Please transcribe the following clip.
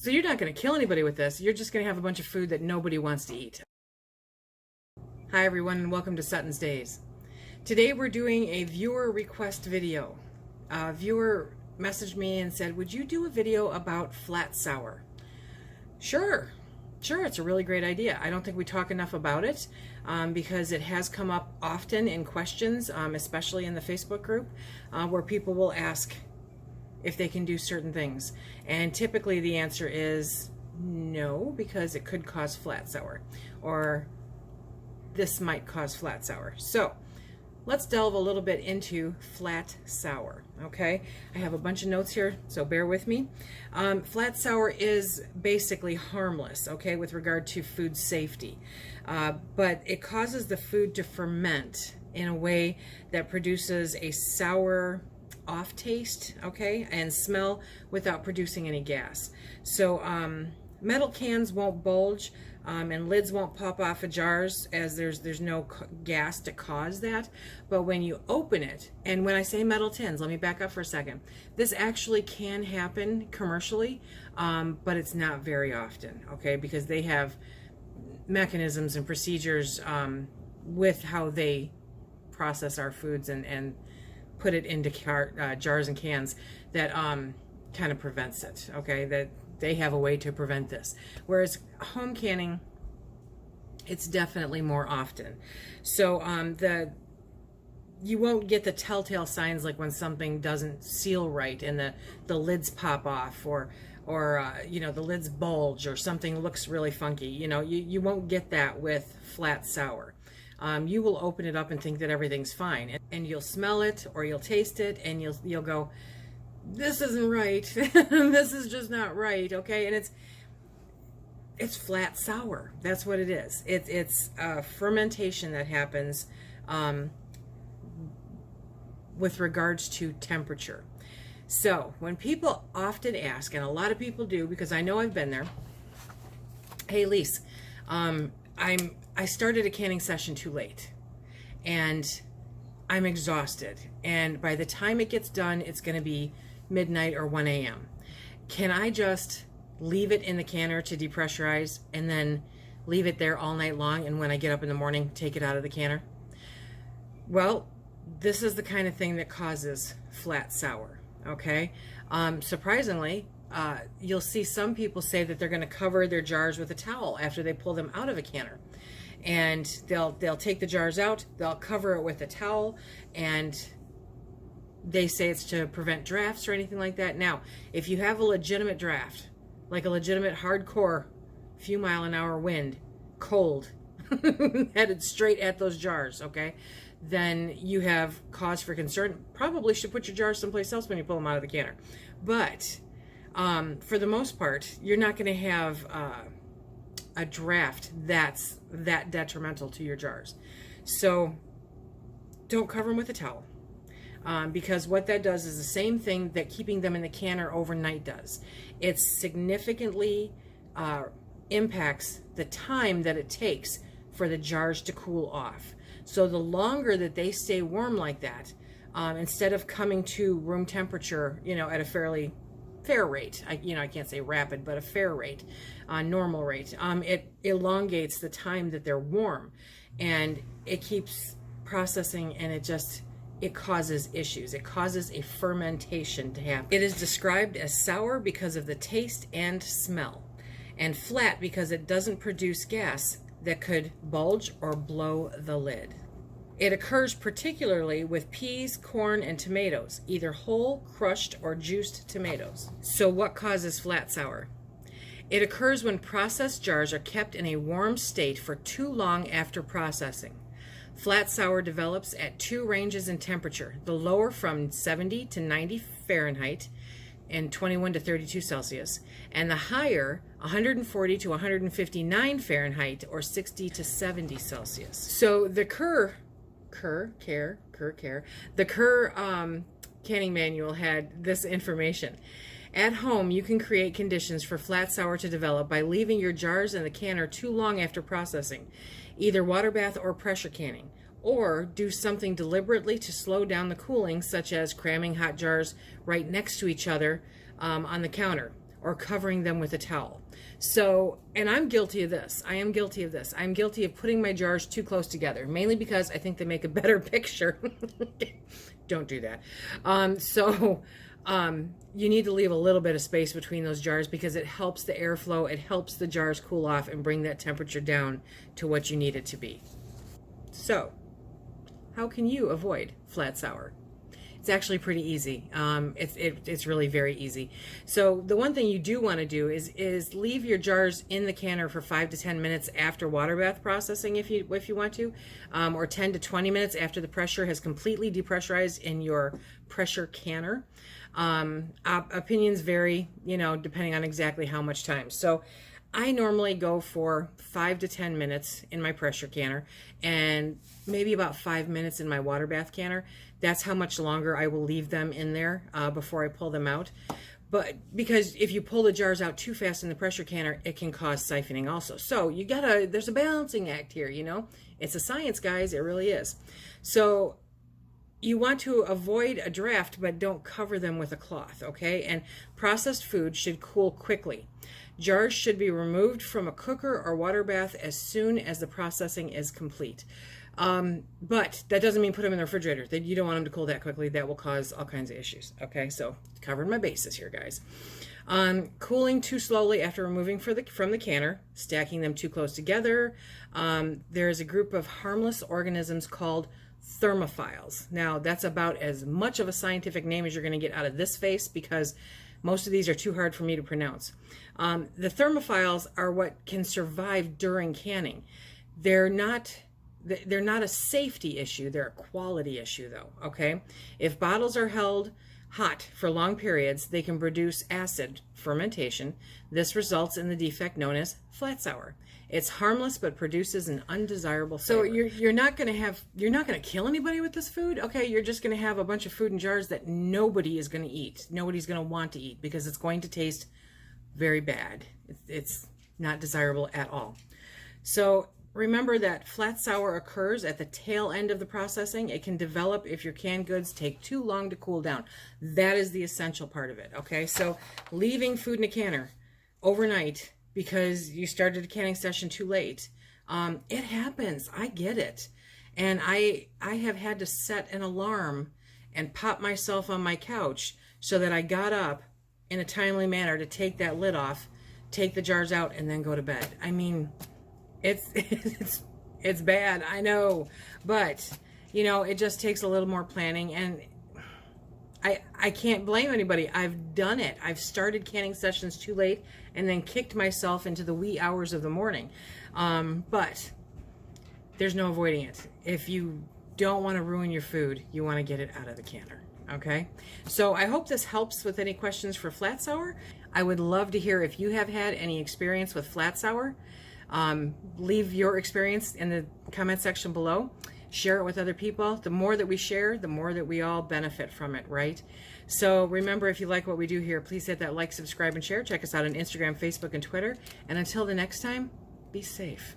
So you're not going to kill anybody with this. You're just going to have a bunch of food that nobody wants to eat. Hi everyone, and welcome to SuttonsDaze. Today we're doing a viewer request video. A viewer messaged me and said, would you do a video about flat sour? Sure, it's a really great idea. I don't think we talk enough about it because it has come up often in questions, especially in the Facebook group, where people will ask if they can do certain things. And typically the answer is no, because it could cause flat sour, or this might cause flat sour. So let's delve a little bit into flat sour, okay? I have a bunch of notes here, so bear with me. Flat sour is basically harmless, okay, with regard to food safety, but it causes the food to ferment in a way that produces a sour off taste, okay, and smell without producing any gas. So metal cans won't bulge, and lids won't pop off of jars, as there's no gas to cause that. But when you open it, and when I say metal tins, let me back up for a second. This actually can happen commercially, but it's not very often, okay, because they have mechanisms and procedures with how they process our foods and put it into jars and cans that kind of prevents it, okay, that they have a way to prevent this. Whereas home canning, it's definitely more often. So you won't get the telltale signs like when something doesn't seal right and the lids pop off, or you know, the lids bulge, or something looks really funky. You know, you won't get that with flat sour. You will open it up and think that everything's fine, and you'll smell it or you'll taste it and you'll go, this isn't right. This is just not right, okay? And it's flat sour. That's what it is. It's fermentation that happens with regards to temperature. So when people often ask, and a lot of people do, because I know I've been there, hey Lise, I started a canning session too late and I'm exhausted, and by the time it gets done it's going to be midnight or 1 a.m. Can I just leave it in the canner to depressurize and then leave it there all night long, and when I get up in the morning take it out of the canner? Well, this is the kind of thing that causes flat sour, okay? Surprisingly, you'll see some people say that they're going to cover their jars with a towel after they pull them out of a canner, and they'll take the jars out, they'll cover it with a towel, and they say it's to prevent drafts or anything like that. Now, if you have a legitimate draft, like a legitimate hardcore few mile an hour wind, cold, headed straight at those jars, okay, then you have cause for concern. Probably should put your jars someplace else when you pull them out of the canner. But for the most part, you're not going to have a draft that's that detrimental to your jars. So don't cover them with a towel, because what that does is the same thing that keeping them in the canner overnight does. It significantly impacts the time that it takes for the jars to cool off. So the longer that they stay warm like that, instead of coming to room temperature, you know, at a fairly fair rate, I can't say rapid, but a fair rate, normal rate, it elongates the time that they're warm, and it keeps processing, and it causes issues. It causes a fermentation to happen. It is described as sour because of the taste and smell, and flat because it doesn't produce gas that could bulge or blow the lid. It occurs particularly with peas, corn, and tomatoes, either whole, crushed, or juiced tomatoes. So what causes flat sour? It occurs when processed jars are kept in a warm state for too long after processing. Flat sour develops at two ranges in temperature, the lower from 70 to 90 Fahrenheit and 21 to 32 Celsius, and the higher 140 to 159 Fahrenheit or 60 to 70 Celsius. So the Kerr canning manual had this information. At home, you can create conditions for flat sour to develop by leaving your jars in the canner too long after processing, either water bath or pressure canning, or do something deliberately to slow down the cooling, such as cramming hot jars right next to each other on the counter, or covering them with a towel. So, and I'm guilty of this. I am guilty of this. I'm guilty of putting my jars too close together, mainly because I think they make a better picture. Don't do that. You need to leave a little bit of space between those jars because it helps the airflow. It helps the jars cool off and bring that temperature down to what you need it to be. So, how can you avoid flat sour? It's actually pretty easy. It's really very easy. So the one thing you do want to do is leave your jars in the canner for 5 to 10 minutes after water bath processing if you want to, or 10 to 20 minutes after the pressure has completely depressurized in your pressure canner. Opinions vary, depending on exactly how much time. So I normally go for 5 to 10 minutes in my pressure canner and maybe about 5 minutes in my water bath canner. That's how much longer I will leave them in there before I pull them out. But because if you pull the jars out too fast in the pressure canner, it can cause siphoning also. So there's a balancing act here, It's a science, guys, it really is. So you want to avoid a draft, but don't cover them with a cloth, okay? And processed food should cool quickly. Jars should be removed from a cooker or water bath as soon as the processing is complete. But that doesn't mean put them in the refrigerator. You don't want them to cool that quickly. That will cause all kinds of issues. Okay, so covered my bases here, guys. Cooling too slowly after removing from the canner, stacking them too close together. There is a group of harmless organisms called thermophiles. Now, that's about as much of a scientific name as you're going to get out of this face because most of these are too hard for me to pronounce. The thermophiles are what can survive during canning. They're not a safety issue. They're a quality issue, though, okay? If bottles are held hot for long periods, they can produce acid fermentation. This results in the defect known as flat sour. It's harmless but produces an undesirable flavor. So you're not going to kill anybody with this food, okay? You're just going to have a bunch of food in jars that nobody is going to eat. Nobody's going to want to eat because it's going to taste very bad. It's not desirable at all. So remember that flat sour occurs at the tail end of the processing. It can develop if your canned goods take too long to cool down. That is the essential part of it, okay? So leaving food in a canner overnight because you started a canning session too late, it happens. I get it. And I have had to set an alarm and pop myself on my couch so that I got up in a timely manner to take that lid off, take the jars out, and then go to bed. I mean, it's bad, I know, but it just takes a little more planning, and I can't blame anybody. I've done it. I've started canning sessions too late and then kicked myself into the wee hours of the morning. But there's no avoiding it. If you don't want to ruin your food, you want to get it out of the canner. Okay, so I hope this helps with any questions for flat sour. I would love to hear if you have had any experience with flat sour. Leave your experience in the comment section below. Share it with other people. The more that we share, the more that we all benefit from it, right? So remember, if you like what we do here, please hit that like, subscribe, and share. Check us out on Instagram, Facebook, and Twitter. And until the next time, be safe.